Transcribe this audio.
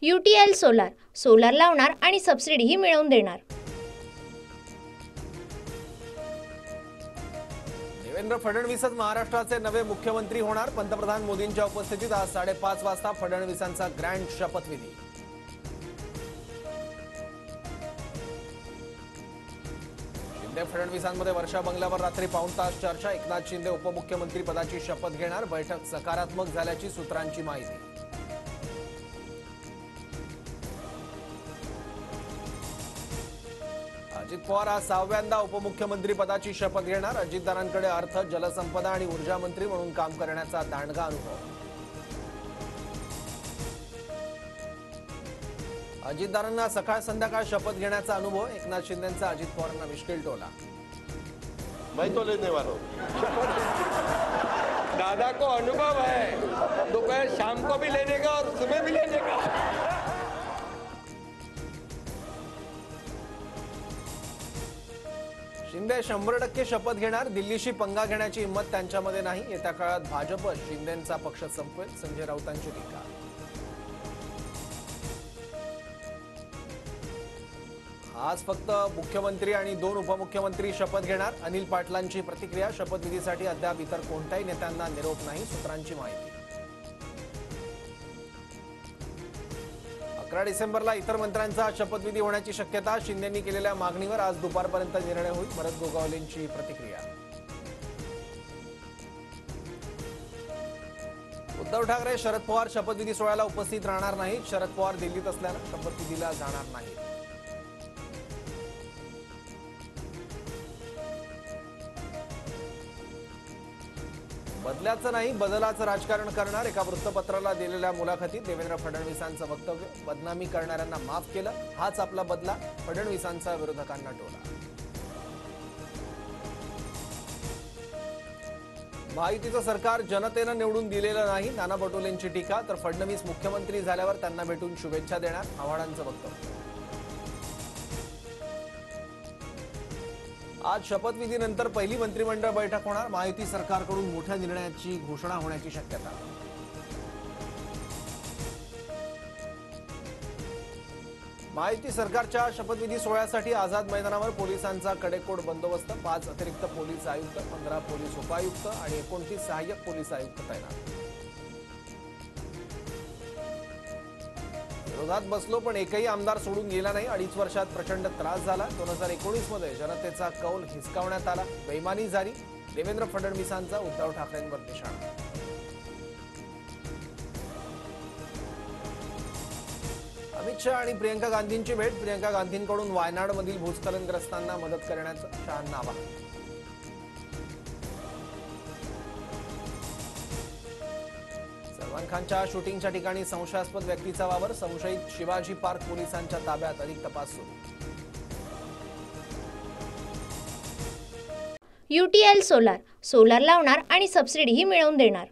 UTL solar, solar लावणार आणि सबसिडीही मिळवून देणार। देवेंद्र फडणवीसच महाराष्ट्राचे नवे मुख्यमंत्री होणार। पंतप्रधान मोदींच्या उपस्थितीत आज 5:30 वाजता फडणवीसांचा ग्रँड शपथविधी। शिंदे फडणवीसांमध्ये वर्षा बंगल्यावर रात्री पाऊण तास चर्चा। एकनाथ शिंदे उपमुख्यमंत्री पदाची शपथ घेणार। बैठक सकारात्मक झाल्याची सूत्रांची माहिती। अजित पवार आज 6व्यांदा उपमुख्यमंत्री पदाची शपथ घेणार। अजितदारांकडे अर्थ, जलसंपदा आणि ऊर्जा मंत्री म्हणून काम करण्याचा दांडगा अनुभव। अजितदारांना सकाळ संध्याकाळ शपथ घेण्याचा अनुभव। एकनाथ शिंदेंचा अजित पवारांना मिश्किल टोला। मैं तो लेने वाला हूं। दादा को अनुभव है, दोपहर शाम को भी लेने का और सुबह भी लेने का। शिंदे 100% शपथ घेणार। दिल्लीशी पंगा घेण्याची हिंमत त्यांच्यामध्ये नाही। येत्या काळात भाजप शिंदेंचा पक्ष संपवेल, संजय राऊतांची टीका। आज फक्त मुख्यमंत्री आणि 2 उपमुख्यमंत्री शपथ घेणार। अनिल पाटलांची प्रतिक्रिया। शपथविधीसाठी अद्याप इतर कोणत्याही नेत्यांना निरोप नाही, सूत्रांची माहिती। 11 डिसेंबरला इतर मंत्र्यांचा शपथविधी होण्याची शक्यता। शिंदेंनी केलेल्या मागणीवर आज दुपारपर्यंत निर्णय होईल, भरत गोगावलेंची प्रतिक्रिया। उद्धव ठाकरे, शरद पवार शपथविधी सोहळ्याला उपस्थित राहणार नाहीत। शरद पवार दिल्लीत असल्यानं शपथविधीला जाणार नाहीत। बदल्याचं नाही, बदलाचं राजकारण करणार। एका वृत्तपत्राला दिलेल्या मुलाखतीत देवेंद्र फडणवीसांचं वक्तव्य। बदनामी करणाऱ्यांना माफ केलं, हाच आपला बदला। फडणवीसांचा विरोधकांना टोला। महायुतीचं सरकार जनतेनं निवडून दिलेलं नाही, नाना पटोलेंची टीका। तर फडणवीस मुख्यमंत्री झाल्यावर त्यांना भेटून शुभेच्छा देणार, आव्हाडांचं वक्तव्य। आज शपथविधीनंतर पहिली मंत्रिमंडळ बैठक होणार। महायुती सरकारकडून मोठ्या निर्णयाची घोषणा होण्याची शक्यता। महायुती सरकारच्या शपथविधी सोहळ्यासाठी आझाद मैदानावर पोलिसांचा कडेकोट बंदोबस्त। 5 अतिरिक्त पोलीस आयुक्त, 15 पोलीस उपायुक्त आणि 29 सहाय्यक पोलीस आयुक्त तैनात। विरोधात बसलो पण एकही आमदार सोडून गेला नाही। 2.5 वर्षात प्रचंड त्रास झाला। 2019 मध्ये जनतेचा कौल हिसकावण्यात आला, बेईमानी झाली। देवेंद्र फडणवीसांचा उद्धव ठाकरेंवर निशाणा। अमित शहा आणि प्रियंका गांधींची भेट। प्रियंका गांधींकडून वायनाडमधील भूस्खलनग्रस्तांना मदत करण्याचं शहांना आवाहन। सलमान खानच्या शूटिंगच्या ठिकाणी संशयास्पद व्यक्तीचा वावर। संशयित शिवाजी पार्क पोलिसांच्या ताब्यात, अधिक तपास सुरू। UTL सोलार, सोलार लावणार आणि सबसिडीही मिळवून देणार।